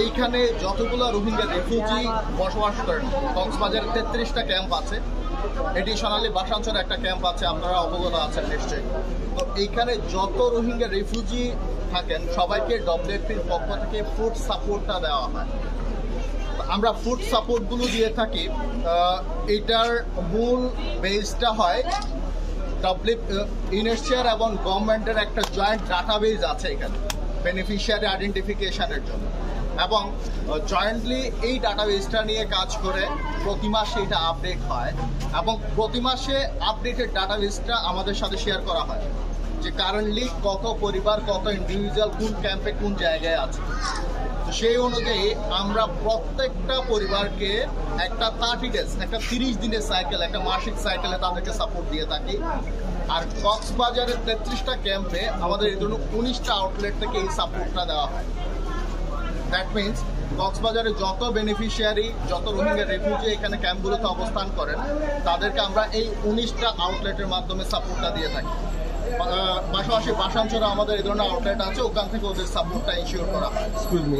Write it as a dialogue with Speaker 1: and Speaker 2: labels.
Speaker 1: এইখানে যতগুলো রোহিঙ্গা রেফিউজি বসবাস করেন, কক্সবাজারের 33টা ক্যাম্প আছে, এডিশনালি বাসাঞ্চলে একটা ক্যাম্প আছে, আপনারা অবগত আছেন নিশ্চয়ই। তো এইখানে যত রোহিঙ্গা রেফিউজি থাকেন সবাইকে ডব্লিউএফপির পক্ষ থেকে ফুড সাপোর্টটা দেওয়া হয়। আমরা ফুড সাপোর্টগুলো দিয়ে থাকি। এটার মূল বেসটা হয় ইউএনএইচসিআর এবং গভর্নমেন্টের একটা জয়েন্ট ডাটাবেজ আছে এখানে বেনিফিশিয়ারি আইডেন্টিফিকেশনের জন্য, এবং জয়েন্টলি এই ডাটাবেসটা নিয়ে কাজ করে প্রতি মাসে এটা আপডেট হয়, এবং প্রতি মাসে আপডেটেড ডাটাবেসটা আমাদের সাথে শেয়ার করা হয় যে কারেন্টলি কত পরিবার, কত ইন্ডিভিজুয়াল কোন ক্যাম্পে কোন জায়গায় আছে। তো সেই অনুযায়ী আমরা প্রত্যেকটা পরিবারকে একটা 30 ডেজ, একটা 30 দিনের সাইকেল, একটা মাসিক সাইকেলে তাদেরকে সাপোর্ট দিয়ে থাকি। আর কক্সবাজারের 33টা ক্যাম্পে আমাদের এই ধরনের 19টা আউটলেট থেকে এই সাপোর্টটা দেওয়া হয়। দ্যাট মিনস কক্সবাজারে যত বেনিফিশিয়ারি, যত রোহিঙ্গা রেফিউজি এখানে ক্যাম্পগুলোতে অবস্থান করেন তাদেরকে আমরা এই 19টা আউটলেটের মাধ্যমে সাপোর্টটা দিয়ে থাকি। পাশাপাশি বাসাঞ্চলে আমাদের এই ধরনের আউটলেট আছে, ওখান থেকে ওদের সাপোর্টটা ইনশিওর করা হয়। Excuse me.